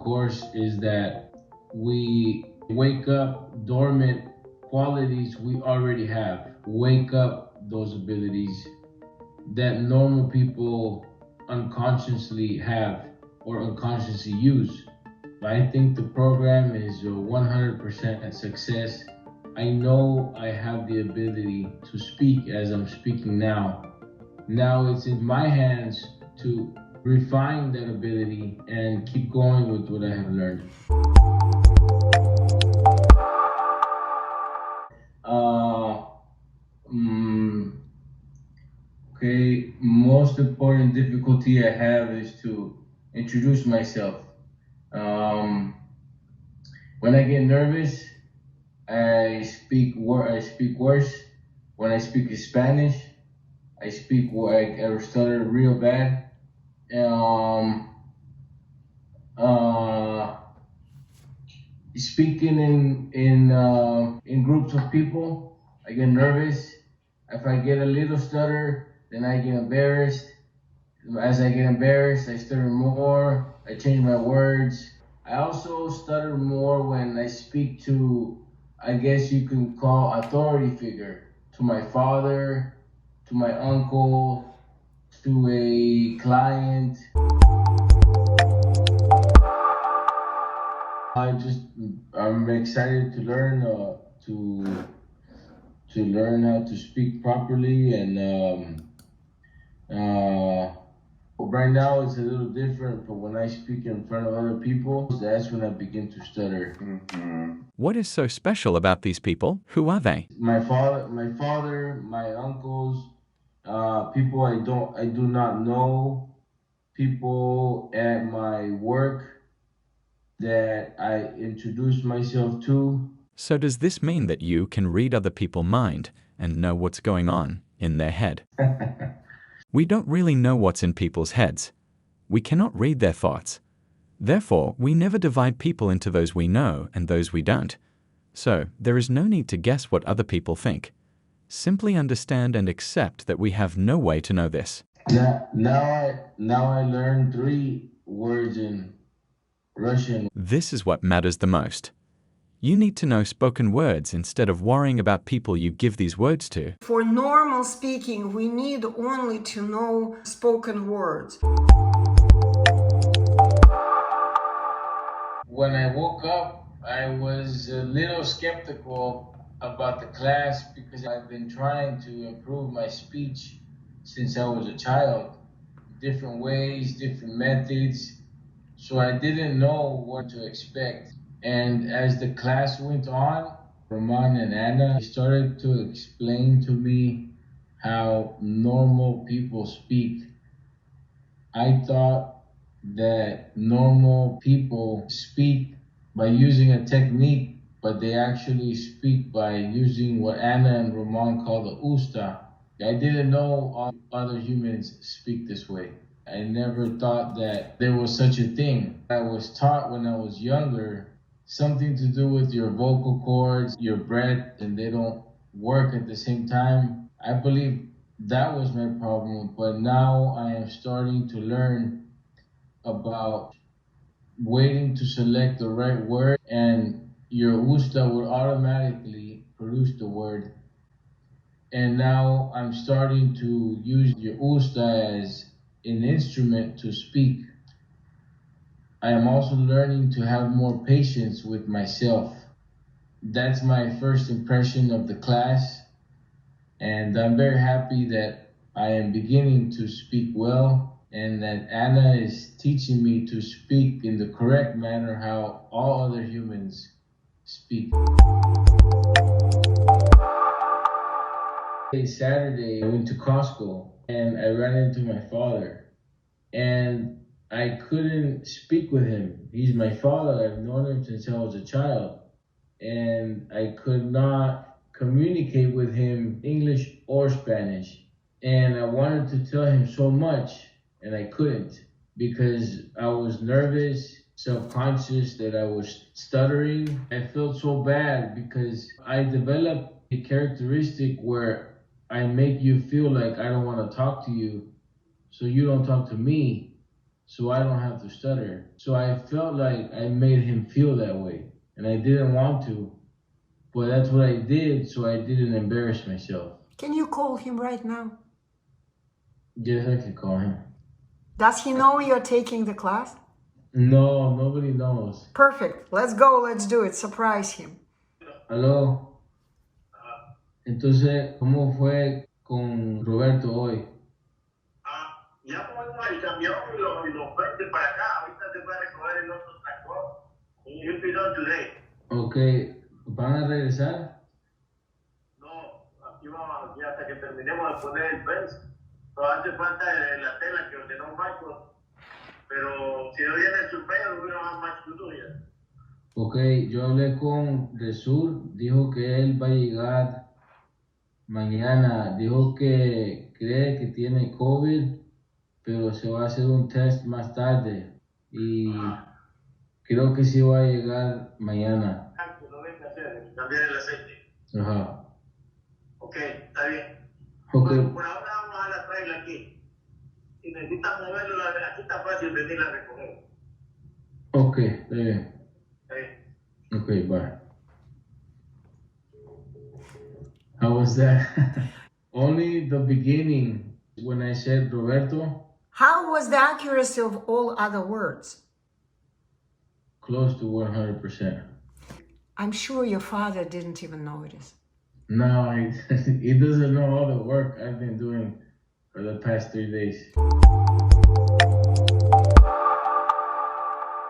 course is that we wake up dormant qualities we already have. Wake up those abilities that normal people unconsciously have or unconsciously use. I think the program is a 100% success. I know I have the ability to speak as I'm speaking now. Now it's in my hands to refine that ability and keep going with what I have learned. Uh, mm, okay, most important difficulty I have is to introduce myself. Um, when I get nervous, I speak worse. When I speak Spanish, I stutter real bad. Um, uh, Speaking in groups of people, I get nervous. If I get a little stutter, then I get embarrassed. As I get embarrassed, I stutter more. I change my words. I also stutter more when I speak to, I guess you can call authority figure, to my father, to my uncle, to a client. I'm excited to learn to learn how to speak properly uh, right now it's a little different, but when I speak in front of other people, that's when I begin to stutter. What is so special about these people? Who are they? My uncles, people I do not know, people at my work that I introduce myself to. So does this mean that you can read other people's mind and know what's going on in their head? We don't really know what's in people's heads. We cannot read their thoughts. Therefore, we never divide people into those we know and those we don't. So, there is no need to guess what other people think. Simply understand and accept that we have no way to know this. Now I learned 3 words in Russian. This is what matters the most. You need to know spoken words instead of worrying about people you give these words to. For normal speaking, we need only to know spoken words. When I woke up, I was a little skeptical about the class because I've been trying to improve my speech since I was a child. Different ways, different methods. So I didn't know what to expect. And as the class went on, Roman and Anna started to explain to me how normal people speak. I thought that normal people speak by using a technique, but they actually speak by using what Anna and Roman call the usta. I didn't know all other humans speak this way. I never thought that there was such a thing. I was taught when I was younger something to do with your vocal cords, your breath, and they don't work at the same time. I believe that was my problem, but now I am starting to learn about waiting to select the right word, and your usta will automatically produce the word. And now I'm starting to use your usta as an instrument to speak. I am also learning to have more patience with myself. That's my first impression of the class, and I'm very happy that I am beginning to speak well and that Anna is teaching me to speak in the correct manner how all other humans speak. Saturday, I went to Costco and I ran into my father, and I couldn't speak with him. He's my father. I've known him since I was a child, and I could not communicate with him English or Spanish. And I wanted to tell him so much, and I couldn't because I was nervous, self-conscious that I was stuttering. I felt so bad because I developed a characteristic where I make you feel like I don't want to talk to you, so you don't talk to me. so I don't have to stutter. So I felt like I made him feel that way, and I didn't want to, but that's what I did, so I didn't embarrass myself. Can you call him right now? Yes, I can call him. Does he know you're taking the class? No, nobody knows. Perfect. Let's go. Let's do it. Surprise him. Aló. Entonces, ¿cómo fue con Roberto hoy? Ya ponemos el camión y los frentes para acá. Ahorita se va a recoger el otro tractor. You'll be done today. Ok, ¿van a regresar? No, aquí vamos aquí hasta que terminemos de poner el fence. Pero hace falta la tela que ordenó Michael. Pero si no viene el surveyor, we don't have much to do yet. Ok, yo hablé con Resur, dijo que él va a llegar mañana, dijo que cree que tiene COVID, pero se va a hacer un test más tarde y creo que sí va a llegar mañana. Que lo venga a hacer, cambiar el aceite. Ajá. Ok, está bien. Ok. Bueno, por ahora vamos a la trailer aquí. Si necesitas moverlo, aquí está fácil venir a recoger. Ok, está bien. Okay. Okay, bye. How was that? Only the beginning when I said Roberto. How was the accuracy of all other words? Close to 100%. I'm sure your father didn't even notice. No, he doesn't know all the work I've been doing for the past 3 days.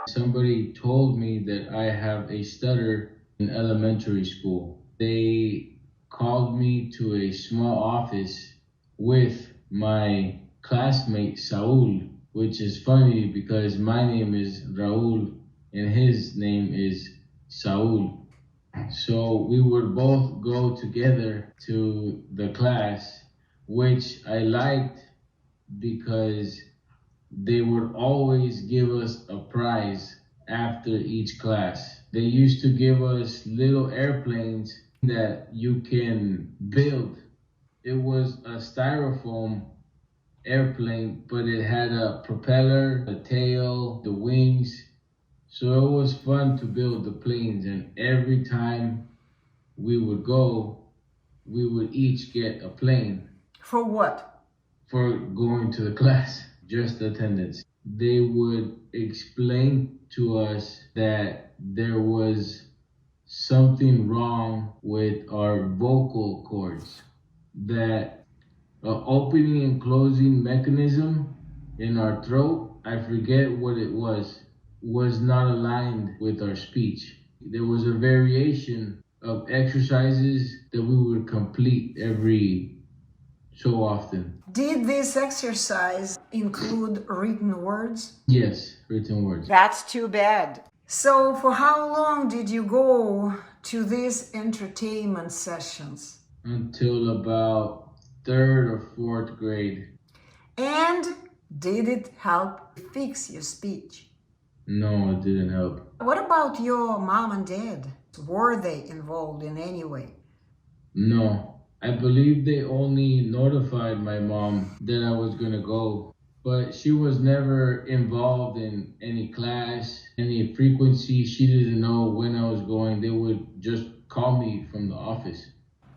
Somebody told me that I have a stutter in elementary school. They called me to a small office with my classmate Saul, which is funny because my name is Raul and his name is Saul. So we would both go together to the class, which I liked because they would always give us a prize after each class. They used to give us little airplanes that you can build. It was a styrofoam airplane, but it had a propeller, a tail, the wings. So it was fun to build the planes, and every time we would go, we would each get a plane. For what? For going to the class, just attendance. They would explain to us that there was something wrong with our vocal cords, that opening and closing mechanism in our throat, I forget what it was not aligned with our speech. There was a variation of exercises that we would complete every so often. Did this exercise include written words? Yes, written words. That's too bad. So for how long did you go to these entertainment sessions? Until about 3rd or 4th grade. And did it help fix your speech? No, it didn't help. What about your mom and dad? Were they involved in any way? No, I believe they only notified my mom that I was gonna go, but she was never involved in any class, any frequency. She didn't know when I was going. They would just call me from the office.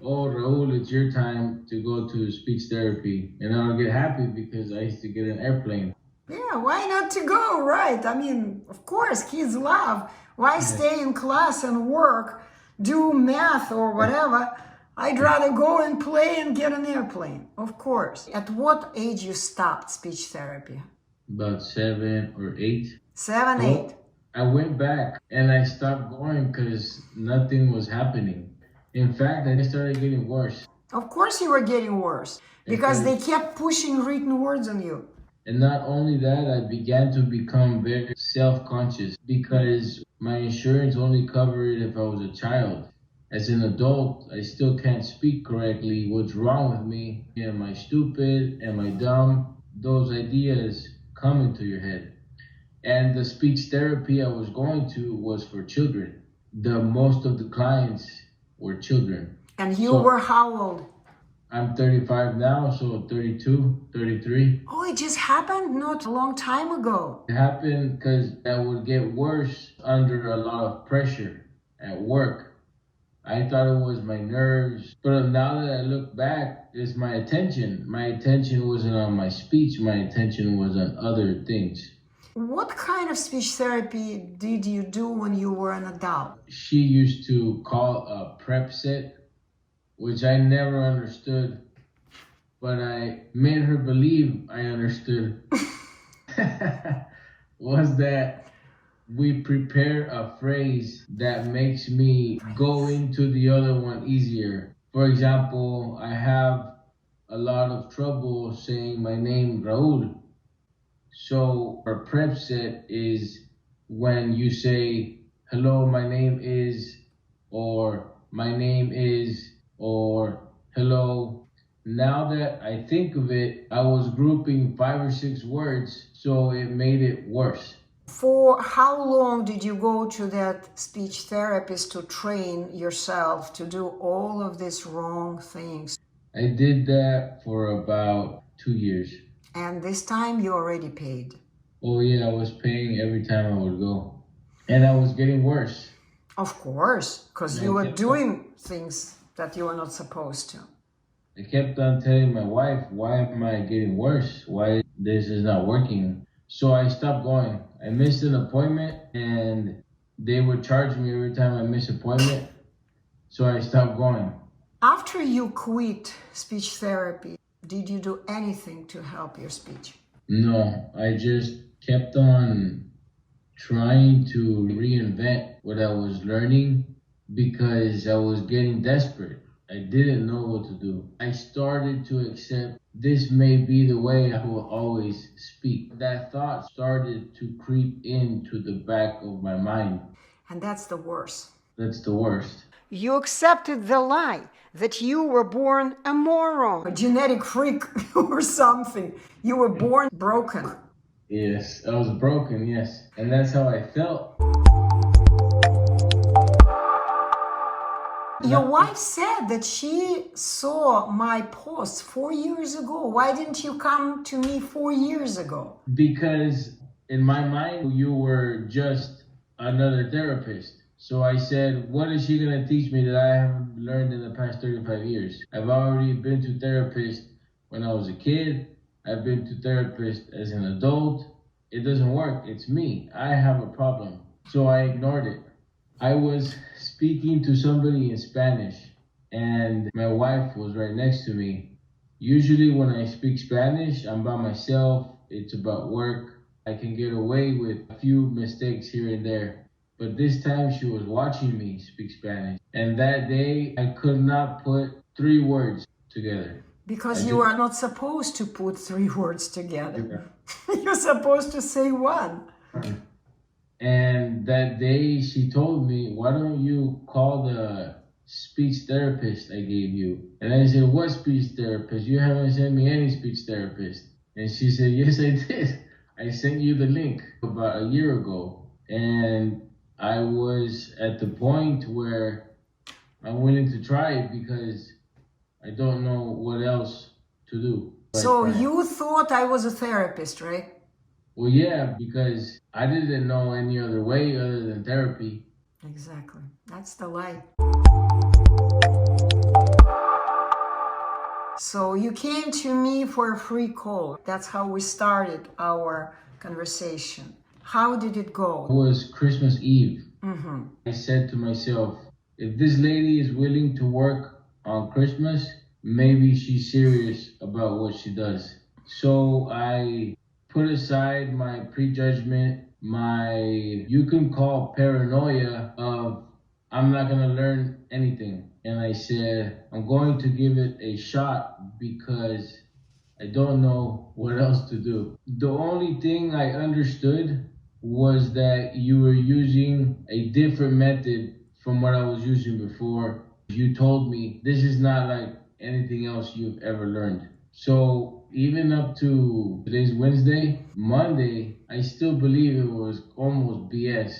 Oh, Raul, it's your time to go to speech therapy. And I would get happy because I used to get an airplane. Yeah, why not to go, right? I mean, of course, kids love. Why stay in class and work, do math or whatever? I'd rather go and play and get an airplane, of course. At what age you stopped speech therapy? About 7 or 8. 7, 8. I went back and I stopped going because nothing was happening. In fact, I started getting worse. Of course you were getting worse because they kept pushing written words on you. And not only that, I began to become very self-conscious because my insurance only covered it if I was a child. As an adult, I still can't speak correctly. What's wrong with me? Am I stupid? Am I dumb? Those ideas come into your head. And the speech therapy I was going to was for children. Most of the clients were children. And you were how old? I'm 35 now, so 32, 33. Oh, it just happened not a long time ago. It happened because I would get worse under a lot of pressure at work. I thought it was my nerves, but now that I look back, it's my attention. My attention wasn't on my speech, my attention was on other things. What kind of speech therapy did you do when you were an adult? She used to call a prep set, which I never understood, but I made her believe I understood. Was that we prepare a phrase that makes me go into the other one easier. For example, I have a lot of trouble saying my name, Raul. So our prep set is when you say, hello, my name is, or my name is, or hello. Now that I think of it, I was grouping 5 or 6 words, so it made it worse. For how long did you go to that speech therapist to train yourself to do all of these wrong things? I did that for about 2 years. And this time you already paid. Oh yeah, I was paying every time I would go. And I was getting worse. Of course, because you were doing things that you were not supposed to. I kept on telling my wife, why am I getting worse? Why this is not working? So I stopped going. I missed an appointment and they would charge me every time I miss an appointment. So I stopped going. After you quit speech therapy, did you do anything to help your speech? No, I just kept on trying to reinvent what I was learning because I was getting desperate. I didn't know what to do. I started to accept this may be the way I will always speak. That thought started to creep into the back of my mind. And that's the worst. That's the worst. You accepted the lie that you were born a moron, a genetic freak or something. You were born broken. Yes, I was broken, yes. And that's how I felt. Your wife said that she saw my post 4 years ago. Why didn't you come to me 4 years ago? Because in my mind, you were just another therapist. So I said, what is she going to teach me that I haven't learned in the past 35 years? I've already been to therapist when I was a kid. I've been to therapist as an adult. It doesn't work. It's me. I have a problem. So I ignored it. I was speaking to somebody in Spanish and my wife was right next to me. Usually when I speak Spanish, I'm by myself. It's about work. I can get away with a few mistakes here and there. But this time she was watching me speak Spanish. And that day I could not put 3 words together. Because you are not supposed to put 3 words together. You're supposed to say one. And that day she told me, why don't you call the speech therapist I gave you? And I said, what speech therapist? You haven't sent me any speech therapist. And she said, yes, I did. I sent you the link about a year ago. And I was at the point where I'm willing to try it because I don't know what else to do. So you thought I was a therapist, right? Well, yeah, because I didn't know any other way other than therapy. Exactly. That's the lie. So you came to me for a free call. That's how we started our conversation. How did it go? It was Christmas Eve. I said to myself, if this lady is willing to work on Christmas, maybe she's serious about what she does. So I put aside my prejudgment, you can call paranoia of I'm not going to learn anything. And I said, I'm going to give it a shot because I don't know what else to do. The only thing I understood was that you were using a different method from what I was using before. You told me this is not like anything else you've ever learned. So even up to today's Wednesday, Monday, I still believe it was almost BS.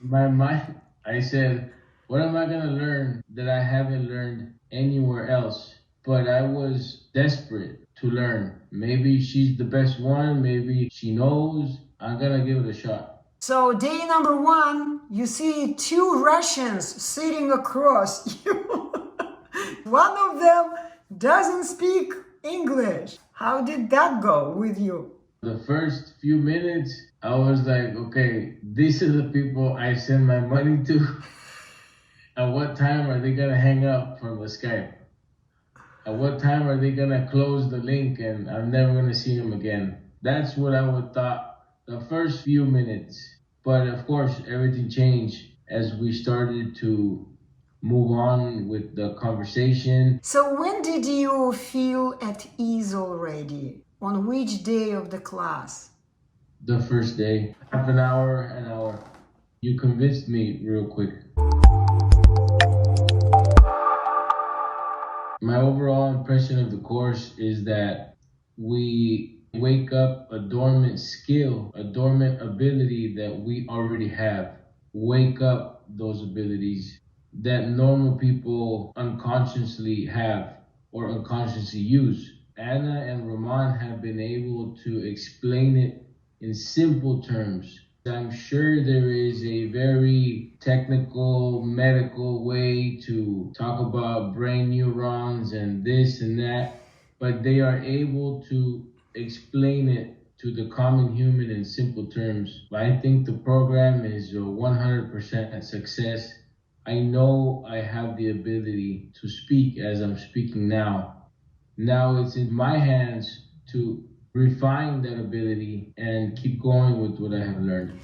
In my mind, I said, what am I going to learn that I haven't learned anywhere else? but I was desperate to learn. Maybe she's the best one, maybe she knows. I'm gonna give it a shot. So day number 1, you see 2 Russians sitting across you. One of them doesn't speak English. How did that go with you? The first few minutes, I was like, okay, these are the people I send my money to. At what time are they gonna hang up from the Skype? At what time are they gonna close the link and I'm never gonna see them again? That's what I would thought the first few minutes. But of course, everything changed as we started to move on with the conversation. So when did you feel at ease already? On which day of the class? The first day, half an hour. You convinced me real quick. My overall impression of the course is that we wake up a dormant skill, a dormant ability that we already have. Wake up those abilities that normal people unconsciously have or unconsciously use. Anna and Roman have been able to explain it in simple terms. I'm sure there is a very technical, medical way to talk about brain neurons and this and that, but they are able to explain it to the common human in simple terms. I think the program is a 100% success. I know I have the ability to speak as I'm speaking now. Now it's in my hands to refine that ability and keep going with what I have learned.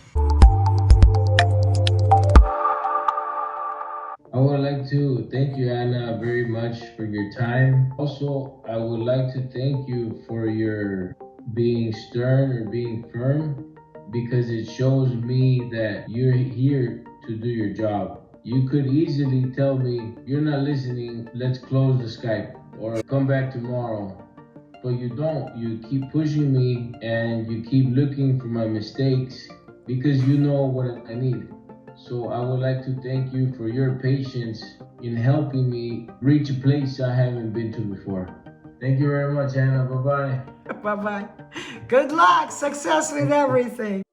I would like to thank you, Anna, very much for your time. Also, I would like to thank you for your being stern or being firm, because it shows me that you're here to do your job. You could easily tell me, you're not listening, let's close the Skype, or come back tomorrow. But you don't. You keep pushing me and you keep looking for my mistakes because you know what I need. So I would like to thank you for your patience in helping me reach a place I haven't been to before. Thank you very much, Anna. Bye-bye. Bye-bye. Good luck. Success with everything.